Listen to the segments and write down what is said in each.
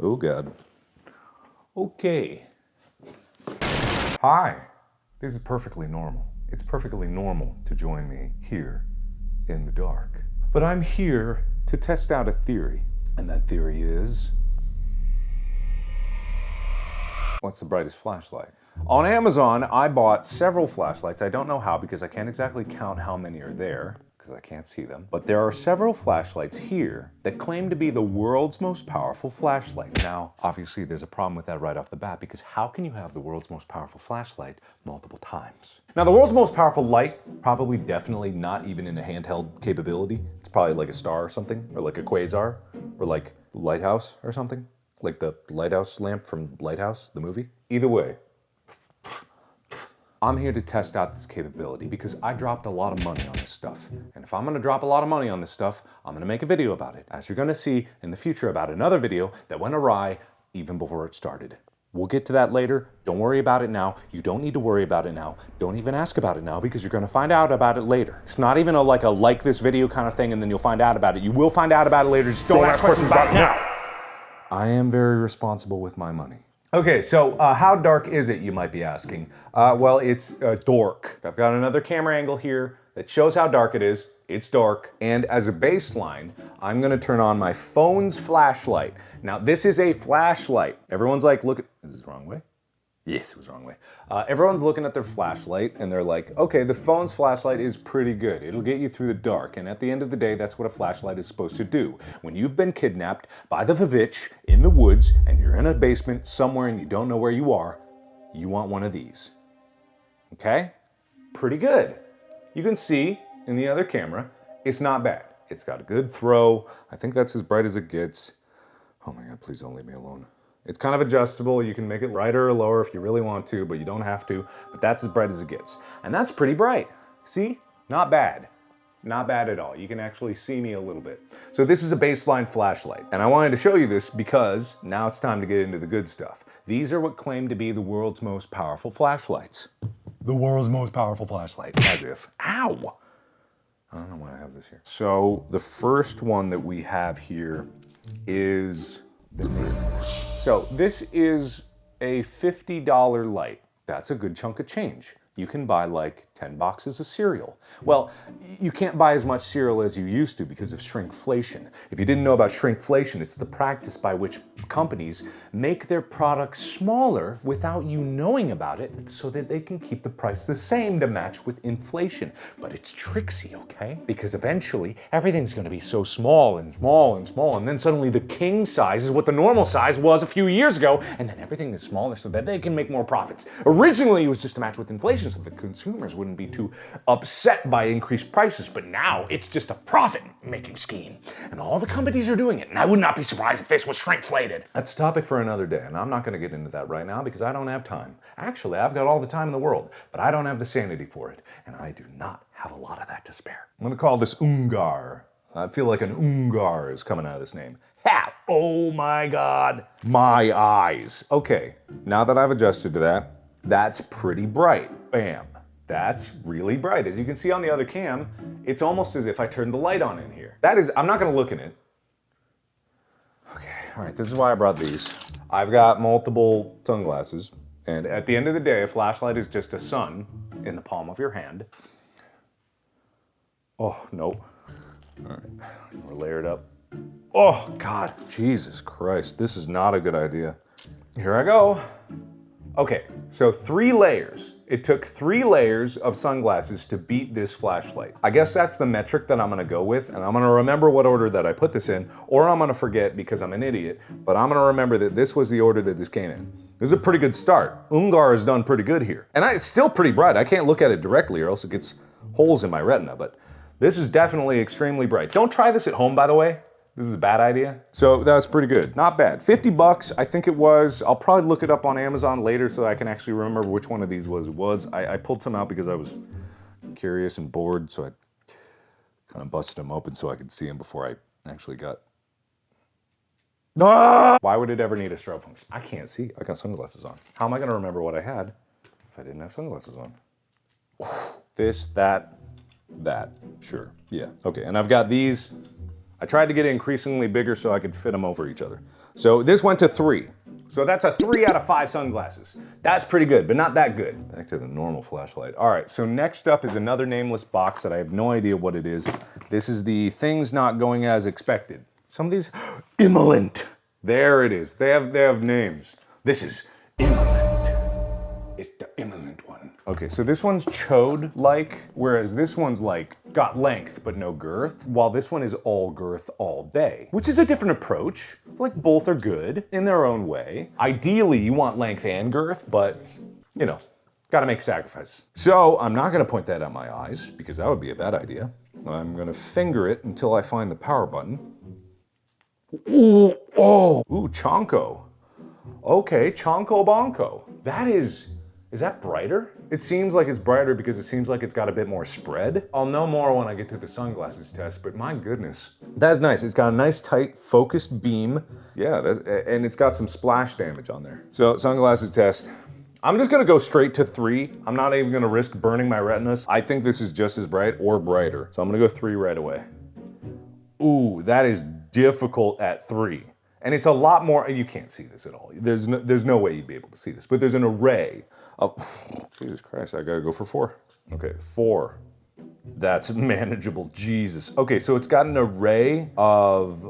Oh God. Okay. Hi. This is perfectly normal. It's perfectly normal to join me here in the dark. But I'm here to test out a theory. And that theory is... what's the brightest flashlight? On Amazon, I bought several flashlights. I don't know how because I can't exactly count how many are there because I can't see them. But there are several flashlights here that claim to be the world's most powerful flashlight. Now, obviously there's a problem with that right off the bat because how can you have the world's most powerful flashlight multiple times? Now, the world's most powerful light, probably definitely not even in a handheld capability. It's probably like a star or something, or like a quasar, or like lighthouse or something. Like the lighthouse lamp from Lighthouse, the movie. Either way, I'm here to test out this capability because I dropped a lot of money on this stuff. And if I'm gonna drop a lot of money on this stuff, I'm gonna make a video about it, as you're gonna see in the future about another video that went awry even before it started. We'll get to that later. Don't worry about it now. You don't need to worry about it now. Don't even ask about it now because you're gonna find out about it later. It's not even a like this video kind of thing and then you'll find out about it. You will find out about it later, just don't ask questions about it now. I am very responsible with my money. Okay, so how dark is it, you might be asking? Well, it's dark. I've got another camera angle here that shows how dark it is. It's dark. And as a baseline, I'm gonna turn on my phone's flashlight. Now, this is a flashlight. Everyone's like, look, is this the wrong way? Yes, it was the wrong way. Everyone's looking at their flashlight and they're like, okay, the phone's flashlight is pretty good. It'll get you through the dark. And at the end of the day, that's what a flashlight is supposed to do. When you've been kidnapped by the Vavitch in the woods and you're in a basement somewhere and you don't know where you are, you want one of these. Okay? Pretty good. You can see in the other camera, it's not bad. It's got a good throw. I think that's as bright as it gets. Oh my God, please don't leave me alone. It's kind of adjustable. You can make it brighter or lower if you really want to, but you don't have to. But that's as bright as it gets. And that's pretty bright. See? Not bad. Not bad at all. You can actually see me a little bit. So this is a baseline flashlight. And I wanted to show you this because now it's time to get into the good stuff. These are what claim to be the world's most powerful flashlights. The world's most powerful flashlight. As if. Ow! I don't know why I have this here. So the first one that we have here is the Nimbus. So this is a $50 light. That's a good chunk of change. You can buy like 10 boxes of cereal. Well, you can't buy as much cereal as you used to because of shrinkflation. If you didn't know about shrinkflation, it's the practice by which companies make their products smaller without you knowing about it so that they can keep the price the same to match with inflation. But it's tricksy, okay? Because eventually everything's gonna be so small and small and small, and then suddenly the king size is what the normal size was a few years ago, and then everything is smaller so that they can make more profits. Originally, it was just to match with inflation so the consumers wouldn't be too upset by increased prices, but now it's just a profit-making scheme. And all the companies are doing it, and I would not be surprised if this was shrinkflated. That's a topic for another day, and I'm not gonna get into that right now because I don't have time. Actually, I've got all the time in the world, but I don't have the sanity for it, and I do not have a lot of that to spare. I'm gonna call this Ungar. I feel like an Ungar is coming out of this name. Ha! Oh my God. My eyes. Okay, now that I've adjusted to that, that's pretty bright. Bam. That's really bright. As you can see on the other cam, it's almost as if I turned the light on in here. That is, I'm not gonna look in it. Okay, all right, this is why I brought these. I've got multiple sunglasses, and at the end of the day, a flashlight is just a sun in the palm of your hand. Oh, nope. All right, we're layered up. Oh, God, Jesus Christ, this is not a good idea. Here I go. Okay, so 3 layers. It took 3 layers of sunglasses to beat this flashlight. I guess that's the metric that I'm gonna go with, and I'm gonna remember what order that I put this in, or I'm gonna forget because I'm an idiot, but I'm gonna remember that this was the order that this came in. This is a pretty good start. Ungar has done pretty good here. And it's still pretty bright. I can't look at it directly or else it gets holes in my retina, but this is definitely extremely bright. Don't try this at home, by the way. This is a bad idea. So that's pretty good. Not bad. 50 bucks, I think it was. I'll probably look it up on Amazon later so I can actually remember which one of these was. I pulled some out because I was curious and bored, so I kind of busted them open so I could see them before I actually got... Ah! Why would it ever need a strobe function? I can't see. I got sunglasses on. How am I gonna remember what I had if I didn't have sunglasses on? This, that, sure, yeah. Okay, and I've got these. I tried to get it increasingly bigger so I could fit them over each other. So this went to 3. So that's a 3 out of 5 sunglasses. That's pretty good, but not that good. Back to the normal flashlight. All right, so next up is another nameless box that I have no idea what it is. This is the things not going as expected. Some of these, Immolent. There it is. They have names. This is Immolent. It's the Immolent one. Okay, so this one's chode-like, whereas this one's like got length but no girth, while this one is all girth all day, which is a different approach. Like both are good in their own way. Ideally, you want length and girth, but you know, gotta make sacrifices. So I'm not gonna point that at my eyes because that would be a bad idea. I'm gonna finger it until I find the power button. Ooh, oh, ooh, Chonko. Okay, Chonko Bonko. Is that brighter? It seems like it's brighter because it seems like it's got a bit more spread. I'll know more when I get to the sunglasses test, but my goodness. That's nice. It's got a nice tight focused beam. Yeah, and it's got some splash damage on there. So sunglasses test. I'm just gonna go straight to 3. I'm not even gonna risk burning my retinas. I think this is just as bright or brighter. So I'm gonna go 3 right away. Ooh, that is difficult at 3. And it's a lot more, you can't see this at all. There's no way you'd be able to see this, but there's an array of, Jesus Christ, I gotta go for 4. Okay, 4. That's manageable, Jesus. Okay, so it's got an array of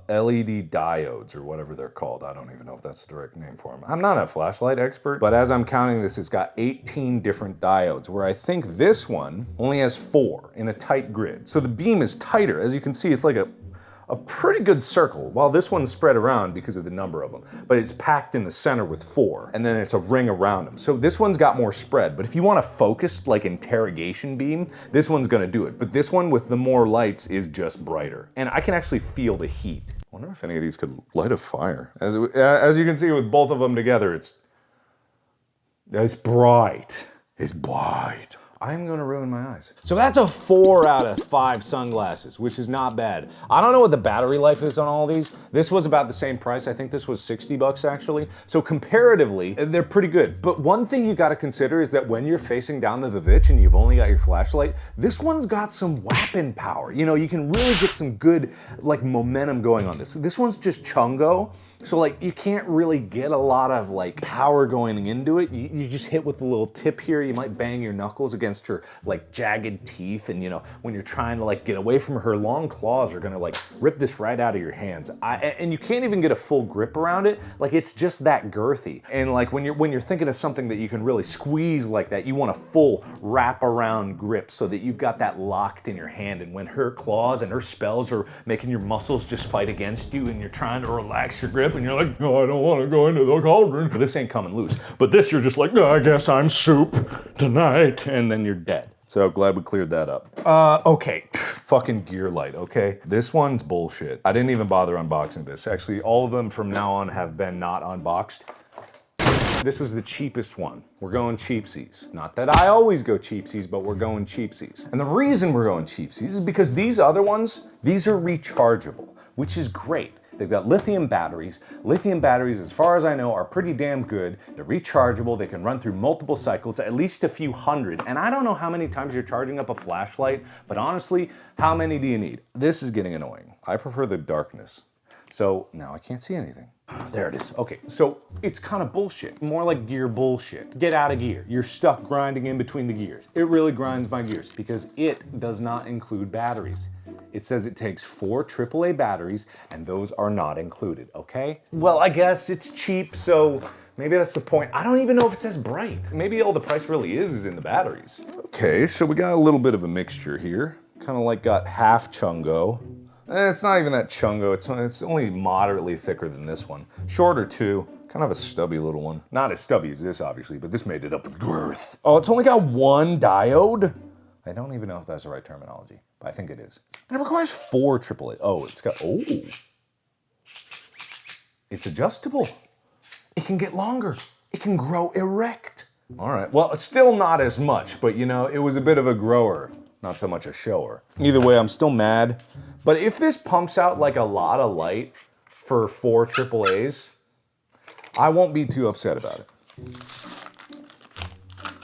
LED diodes or whatever they're called. I don't even know if that's the direct name for them. I'm not a flashlight expert, but as I'm counting this, it's got 18 different diodes, where I think this one only has 4 in a tight grid. So the beam is tighter. As you can see, it's like a pretty good circle, while this one's spread around because of the number of them, but it's packed in the center with 4, and then it's a ring around them. So this one's got more spread, but if you want a focused, like interrogation beam, this one's gonna do it. But this one with the more lights is just brighter. And I can actually feel the heat. I wonder if any of these could light a fire. As you can see with both of them together, it's bright. It's bright. I'm gonna ruin my eyes. So that's a 4 out of 5 sunglasses, which is not bad. I don't know what the battery life is on all these. This was about the same price. I think this was 60 bucks actually. So comparatively, they're pretty good. But one thing you gotta consider is that when you're facing down the Vivitch and you've only got your flashlight, this one's got some whapping power. You know, you can really get some good like momentum going on this. This one's just chungo. So like you can't really get a lot of like power going into it. You just hit with the little tip here. You might bang your knuckles against her like jagged teeth, and you know when you're trying to like get away from her, long claws are gonna like rip this right out of your hands. And you can't even get a full grip around it. Like it's just that girthy. And like when you're thinking of something that you can really squeeze like that, you want a full wrap around grip so that you've got that locked in your hand. And when her claws and her spells are making your muscles just fight against you, and you're trying to relax your grip, and you're like, no, I don't want to go into the cauldron. But this ain't coming loose. But this, you're just like, no, I guess I'm soup tonight. And then you're dead. So glad we cleared that up. Okay, fucking gear light, okay? This one's bullshit. I didn't even bother unboxing this. Actually, all of them from now on have been not unboxed. This was the cheapest one. We're going cheapsies. Not that I always go cheapsies, but we're going cheapsies. And the reason we're going cheapsies is because these other ones, these are rechargeable, which is great. They've got lithium batteries. Lithium batteries, as far as I know, are pretty damn good. They're rechargeable. They can run through multiple cycles, at least a few hundred. And I don't know how many times you're charging up a flashlight, but honestly, how many do you need? This is getting annoying. I prefer the darkness. So now I can't see anything. There it is. Okay, so it's kind of bullshit. More like gear bullshit. Get out of gear. You're stuck grinding in between the gears. It really grinds my gears because it does not include batteries. It says it takes 4 AAA batteries and those are not included, okay? Well, I guess it's cheap, so maybe that's the point. I don't even know if it says bright. Maybe all the price really is in the batteries. Okay, so we got a little bit of a mixture here. Kind of like got half chungo. It's not even that chungo, it's only moderately thicker than this one. Shorter too, kind of a stubby little one. Not as stubby as this obviously, but this made it up with girth. Oh, it's only got 1 diode? I don't even know if that's the right terminology, but I think it is. And it requires 4 AAA. Oh, it's got, oh. It's adjustable. It can get longer. It can grow erect. All right, well, it's still not as much, but you know, it was a bit of a grower, not so much a shower. Either way, I'm still mad. But if this pumps out like a lot of light for 4 AAAs, I won't be too upset about it.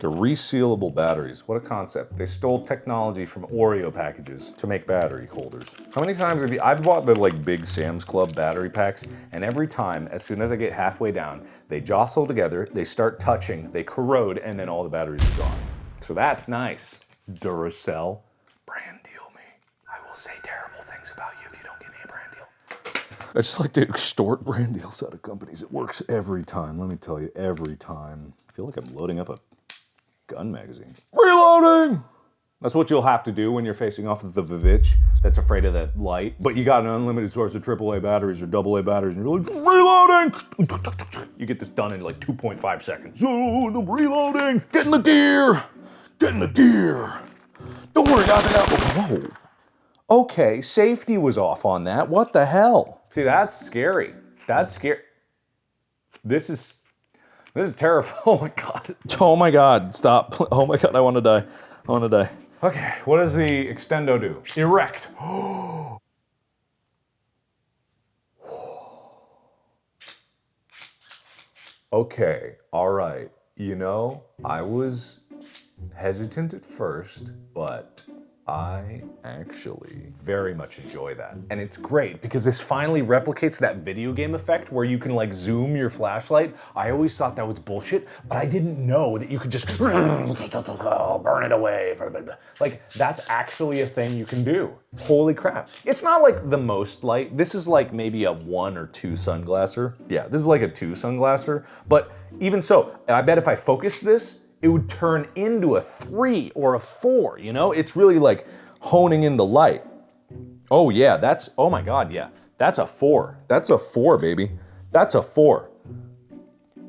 They're resealable batteries. What a concept. They stole technology from Oreo packages to make battery holders. How many times have you, I've bought the like big Sam's Club battery packs, and every time, as soon as I get halfway down, they jostle together, they start touching, they corrode, and then all the batteries are gone. So that's nice. Duracell, brand deal me. I will say terrible things about you if you don't give me a brand deal. I just like to extort brand deals out of companies. It works every time, let me tell you, every time. I feel like I'm loading up a gun magazine. Reloading! That's what you'll have to do when you're facing off with the Vivitch that's afraid of that light. But you got an unlimited source of AAA batteries or AA batteries, and you're like, reloading! You get this done in like 2.5 seconds. Oh, the reloading! Get in the gear! Get in the gear! Don't worry, I've been out. Whoa. Okay, safety was off on that. What the hell? See, that's scary. That's scary. This is terrifying. Oh my God. Oh my God, stop. Oh my God, I want to die. I want to die. Okay, what does the Extendo do? Erect. Okay, all right. You know, I was hesitant at first, but I actually very much enjoy that. And it's great because this finally replicates that video game effect where you can like zoom your flashlight. I always thought that was bullshit, but I didn't know that you could just burn it away. Like that's actually a thing you can do. Holy crap. It's not like the most light. This is like maybe a 1 or 2 sunglasser. Yeah, this is like a 2 sunglasser, but even so, I bet if I focus this, it would turn into a 3 or a 4, you know? It's really like honing in the light. Oh yeah, oh my God, yeah. That's a 4. That's a 4, baby. That's a 4.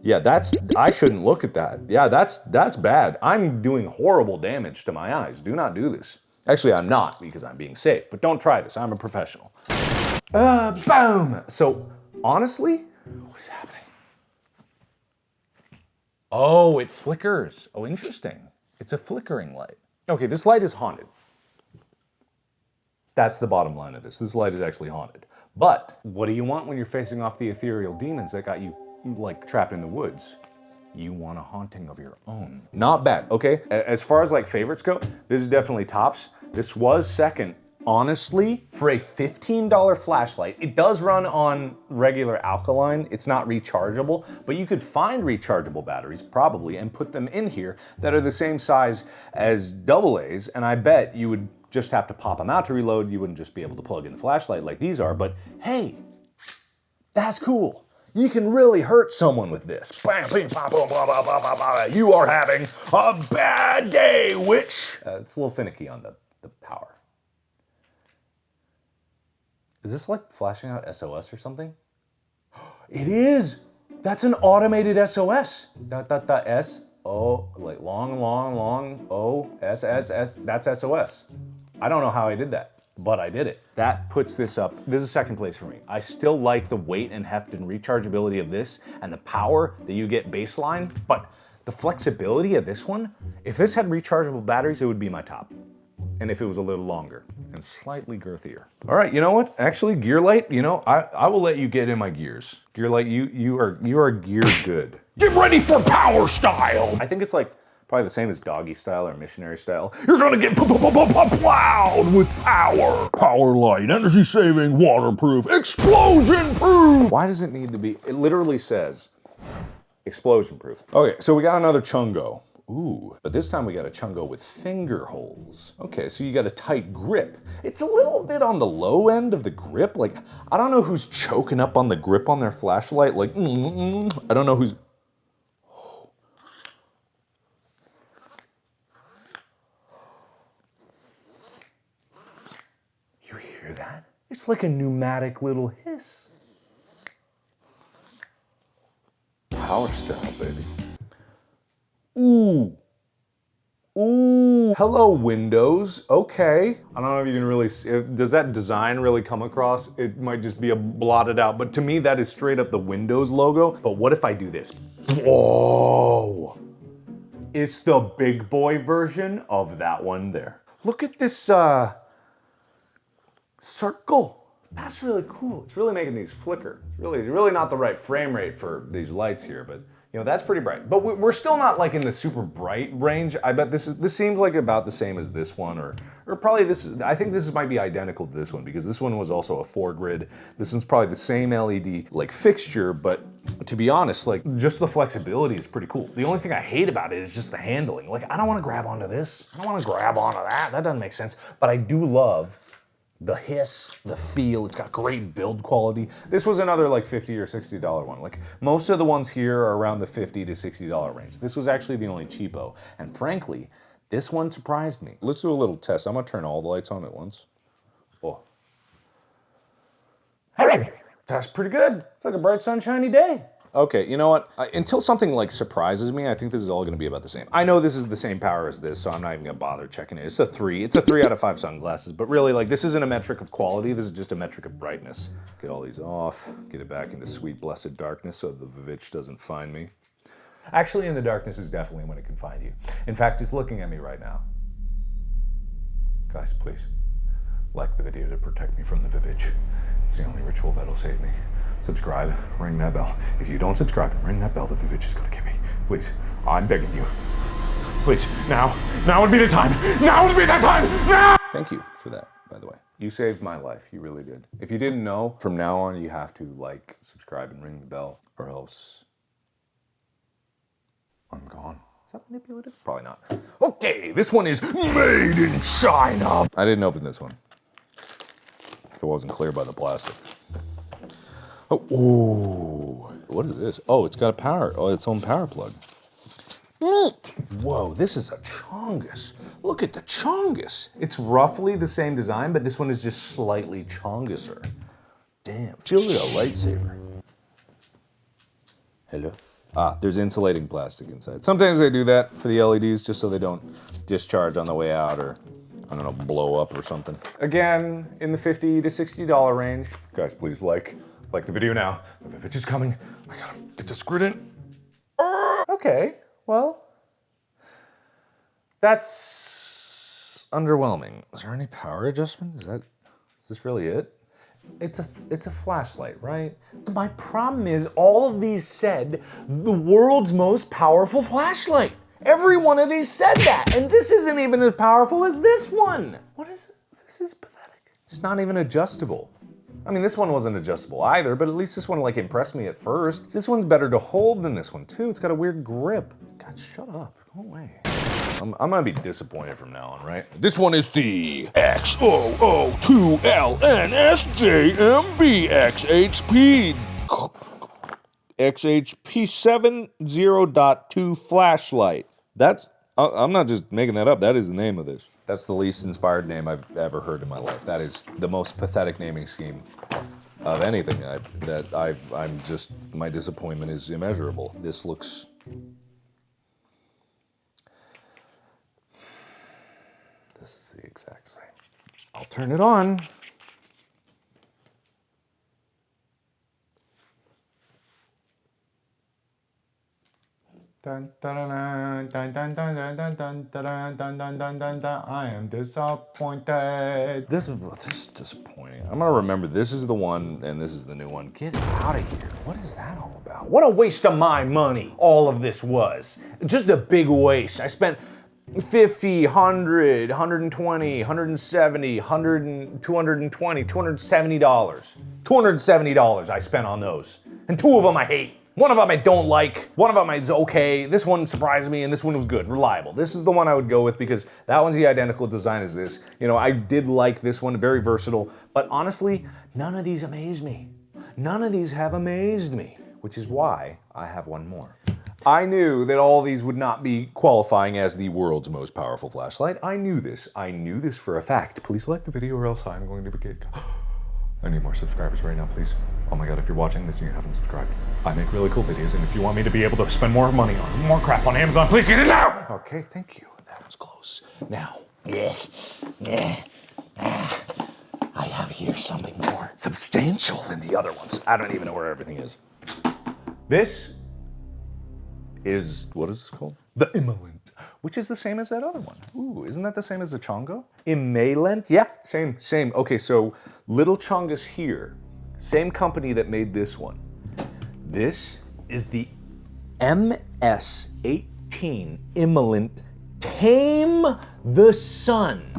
Yeah, I shouldn't look at that. Yeah, that's bad. I'm doing horrible damage to my eyes. Do not do this. Actually, I'm not because I'm being safe, but don't try this. I'm a professional. Boom! So, honestly, what is happening? Oh, it flickers. Oh, interesting. It's a flickering light. Okay, this light is haunted. That's the bottom line of this. This light is actually haunted. But what do you want when you're facing off the ethereal demons that got you, like, trapped in the woods? You want a haunting of your own. Not bad, okay? As far as, like, favorites go, this is definitely tops. This was second. Honestly, for a $15 flashlight, it does run on regular alkaline. It's not rechargeable, but you could find rechargeable batteries probably and put them in here that are the same size as AA's, and I bet you would just have to pop them out to reload. You wouldn't just be able to plug in the flashlight like these are, but hey, that's cool. You can really hurt someone with this. Bam, bing, bam, boom, blah, blah, blah, blah, blah. You are having a bad day, witch. It's a little finicky on the power. Is this like flashing out SOS or something? It is! That's an automated SOS. S, O, like long, O, S, that's SOS. I don't know how I did that, but I did it. That puts this up, this is second place for me. I still like the weight and heft and rechargeability of this and the power that you get baseline, but the flexibility of this one, if this had rechargeable batteries, it would be my top. And if it was a little longer and slightly girthier. All right, you know what? Actually, Gearlight, you know, I will let you get in my gears. Gearlight, you are geared good. Get ready for power style! I think it's like probably the same as doggy style or missionary style. You're gonna get plowed with power. Power light, energy saving, waterproof, explosion proof. Why does it need to be? It literally says explosion proof. Okay, so we got another Chungo. Ooh, but this time we got a Chungo with finger holes. Okay, so you got a tight grip. It's a little bit on the low end of the grip. Like, I don't know who's choking up on the grip on their flashlight. Like, I don't know who's... You hear that? It's like a pneumatic little hiss. Power style, baby. Ooh. Ooh. Hello, Windows. Okay. I don't know if you can really see. Does that design really come across? It might just be a blotted out, but to me that is straight up the Windows logo. But what if I do this? Whoa. It's the big boy version of that one there. Look at this circle. That's really cool. It's really making these flicker. It's really not the right frame rate for these lights here, but You know, that's pretty bright. But we're still not like in the super bright range. I bet this seems like about the same as this one, or probably I think this might be identical to this one, because this one was also a 4-grid. This one's probably the same LED like fixture, but to be honest, like just the flexibility is pretty cool. The only thing I hate about it is just the handling. Like I don't want to grab onto this. I don't want to grab onto that. That doesn't make sense. But I do love the hiss, the feel. It's got great build quality. This was another like $50 or $60 one. Like most of the ones here are around the $50 to $60 range. This was actually the only cheapo. And frankly, this one surprised me. Let's do a little test. I'm gonna turn all the lights on at once. Oh. Hey, that's pretty good. It's like a bright sunshiny day. Okay, you know what? Until something like surprises me, I think this is all gonna be about the same. I know this is the same power as this, so I'm not even gonna bother checking it. It's a 3. It's a 3 out of 5 sunglasses, but really, like, this isn't a metric of quality. This is just a metric of brightness. Get all these off, get it back into sweet, blessed darkness so the Vivitch doesn't find me. Actually, in the darkness is definitely when it can find you. In fact, it's looking at me right now. Guys, please, like the video to protect me from the Vivitch. It's the only ritual that'll save me. Subscribe, ring that bell. If you don't subscribe and ring that bell, the Vivitch is gonna get me. Please, I'm begging you. Please, now would be the time. Now would be the time, now! Thank you for that, by the way. You saved my life, you really did. If you didn't know, from now on you have to like, subscribe, and ring the bell, or else I'm gone. Is that manipulative? Probably not. Okay, this one is made in China. I didn't open this one. If it wasn't clear by the plastic. Oh, ooh, what is this? Oh, it's got its own power plug. Neat. Whoa, this is a Chongus. Look at the Chongus. It's roughly the same design, but this one is just slightly Chonguser. Damn, feels like a lightsaber. Hello? Ah, there's insulating plastic inside. Sometimes they do that for the LEDs just so they don't discharge on the way out, or I don't know, blow up or something. Again, in the $50 to $60 range. Guys, please like the video now. The Vivitch is coming. I gotta get this screwed in. Okay, well, that's underwhelming. Is there any power adjustment? Is this really it? It's a flashlight, right? My problem is all of these said the world's most powerful flashlight. Every one of these said that, and this isn't even as powerful as this one. What is it? This is pathetic. It's not even adjustable. I mean, this one wasn't adjustable either, but at least this one like impressed me at first. This one's better to hold than this one too. It's got a weird grip. God, shut up. Go away. I'm gonna be disappointed from now on, right? This one is the XOO2LNSJMBXHP XHP 70.2 flashlight. I'm not just making that up. That is the name of this. That's the least inspired name I've ever heard in my life. That is the most pathetic naming scheme of anything. I'm just, my disappointment is immeasurable. This looks. This is the exact same. I'll turn it on. Dun, dun, dun, dun, dun, dun, dun, dun, dun, dun, dun, dun, dun, dun, dun. I am disappointed. This is disappointing. I'm gonna remember this is the one and this is the new one. Get out of here. What is that all about? What a waste of my money all of this was. Just a big waste. I spent $50, $100, $120, $170, $100, $220, $270. $270 I spent on those. And 2 of them I hate. One of them I don't like, one of them is okay, this one surprised me, and this one was good, reliable. This is the one I would go with because that one's the identical design as this. You know, I did like this one, very versatile, but honestly, none of these amaze me. None of these have amazed me, which is why I have one more. I knew that all these would not be qualifying as the world's most powerful flashlight. I knew this. I knew this for a fact. Please like the video or else I'm going to be kicked. I need more subscribers right now, please. Oh my god, if you're watching this and you haven't subscribed, I make really cool videos, and if you want me to be able to spend more money on more crap on Amazon, please get it now! Okay, thank you. That was close. Now, I have here something more substantial than the other ones. I don't even know where everything is. This is, what is this called? The Imalent, which is the same as that other one. Ooh, isn't that the same as the Chongo? Imalent? Yeah, same. Okay, so little Chongus here, same company that made this one. This is the MS-18 Immolent Tame the Sun.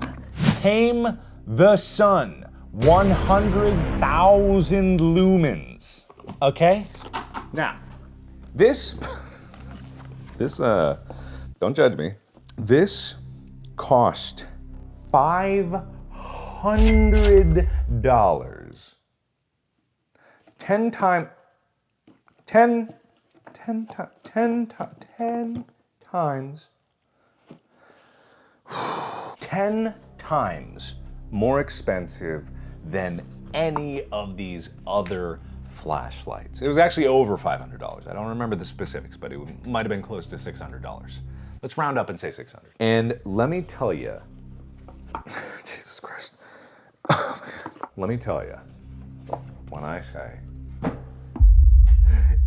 Tame the Sun. 100,000 lumens. Okay? Now, this, don't judge me. This cost $500. 10 times 10 times more expensive than any of these other flashlights. It was actually over $500. I don't remember the specifics, but it might have been close to $600. Let's round up and say 600. And let me tell you, Jesus Christ. Let me tell you, when I say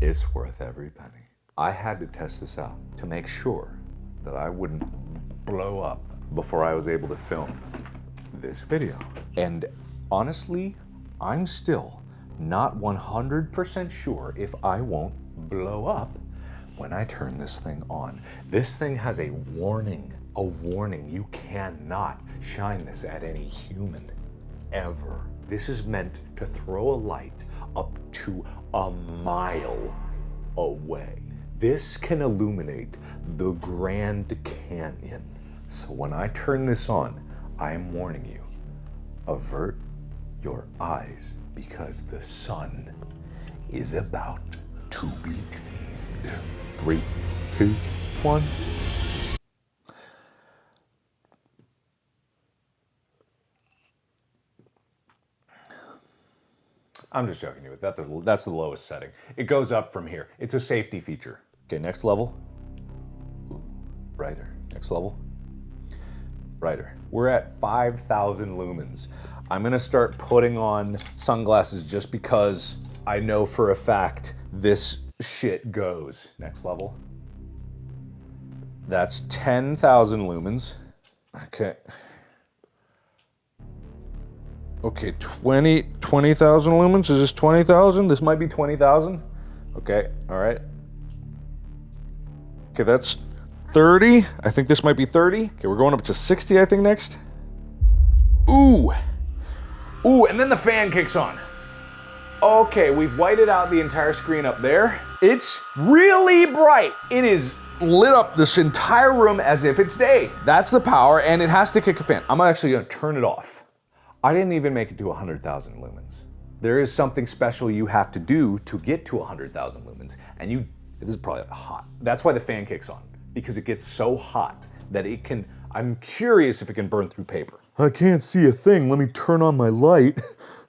it's worth every penny. I had to test this out to make sure that I wouldn't blow up before I was able to film this video. And honestly, I'm still not 100% sure if I won't blow up when I turn this thing on. This thing has a warning. A warning. You cannot shine this at any human, ever. This is meant to throw a light up to a mile away. This can illuminate the Grand Canyon. So when I turn this on, I am warning you, avert your eyes because the sun is about to be tamed. 3, 2, 1. I'm just joking you with that. That's the lowest setting. It goes up from here. It's a safety feature. Okay, next level. Ooh, brighter. Next level. Brighter. We're at 5,000 lumens. I'm gonna start putting on sunglasses just because I know for a fact this shit goes. Next level. That's 10,000 lumens. Okay. Okay, 20,000 lumens? Is this 20,000? This might be 20,000. Okay, all right. Okay, that's 30. I think this might be 30. Okay, we're going up to 60, I think, next. Ooh. Ooh, and then the fan kicks on. Okay, we've whited out the entire screen up there. It's really bright. It is lit up this entire room as if it's day. That's the power, and it has to kick a fan. I'm actually gonna turn it off. I didn't even make it to 100,000 lumens. There is something special you have to do to get to 100,000 lumens, and this is probably hot. That's why the fan kicks on, because it gets so hot that it can, I'm curious if it can burn through paper. I can't see a thing, let me turn on my light.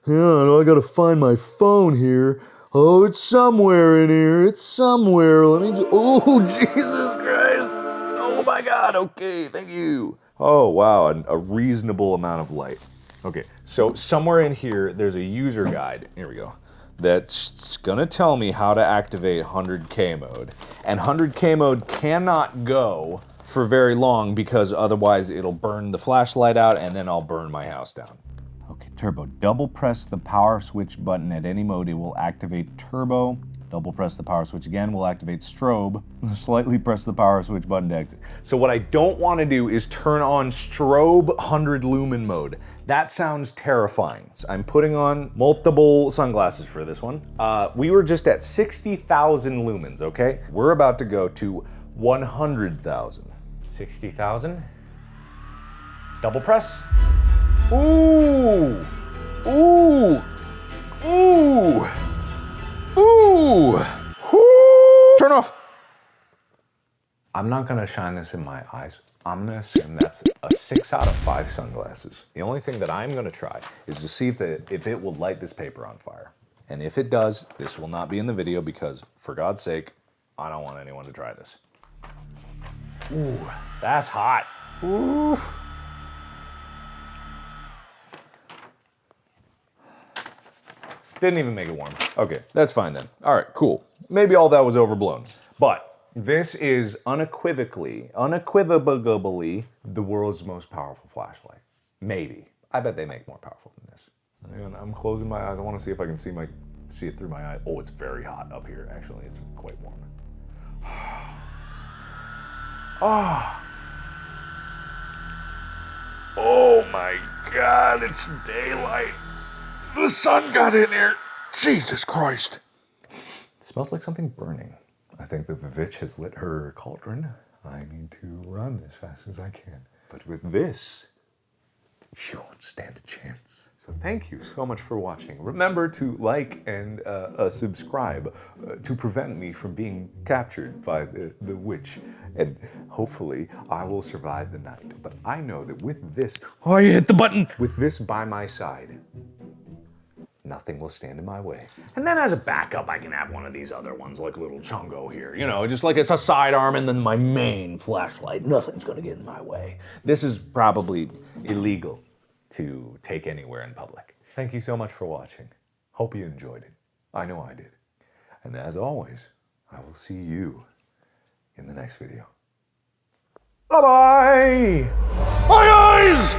Yeah, I gotta find my phone here. Oh, it's somewhere in here, it's somewhere. Let me just, oh, Jesus Christ. Oh my God, okay, thank you. Oh, wow, a reasonable amount of light. Okay, so somewhere in here, there's a user guide, here we go, that's gonna tell me how to activate 100K mode. And 100K mode cannot go for very long because otherwise it'll burn the flashlight out and then I'll burn my house down. Okay, turbo, double press the power switch button at any mode, it will activate turbo. Double press the power switch again, will activate strobe. Slightly press the power switch button to exit. So what I don't want to do is turn on strobe 100 lumen mode. That sounds terrifying. So I'm putting on multiple sunglasses for this one. We were just at 60,000 lumens, okay? We're about to go to 100,000. 60,000. Double press. Ooh! Ooh! Ooh! Ooh! Whoo! Turn off. I'm not gonna shine this in my eyes. I'm gonna assume that's a 6 out of 5 sunglasses. The only thing that I'm gonna try is to see if it will light this paper on fire. And if it does, this will not be in the video because, for God's sake, I don't want anyone to try this. Ooh, that's hot. Ooh. Didn't even make it warm. Okay, that's fine then. All right, cool. Maybe all that was overblown. But this is unequivocally the world's most powerful flashlight. Maybe. I bet they make more powerful than this. And I'm closing my eyes. I want to see if I can see it through my eye. Oh, it's very hot up here. Actually, it's quite warm. Oh my God, it's daylight. The sun got in here. Jesus Christ. It smells like something burning. I think that the witch has lit her cauldron. I need to run as fast as I can. But with this, you won't stand a chance. So thank you so much for watching. Remember to like and subscribe to prevent me from being captured by the witch. And hopefully I will survive the night. But I know that with this, oh, you hit the button! With this by my side, nothing will stand in my way. And then as a backup, I can have one of these other ones, like little Chungo here. You know, just like it's a sidearm and then my main flashlight. Nothing's gonna get in my way. This is probably illegal to take anywhere in public. Thank you so much for watching. Hope you enjoyed it. I know I did. And as always, I will see you in the next video. Bye-bye! My eyes!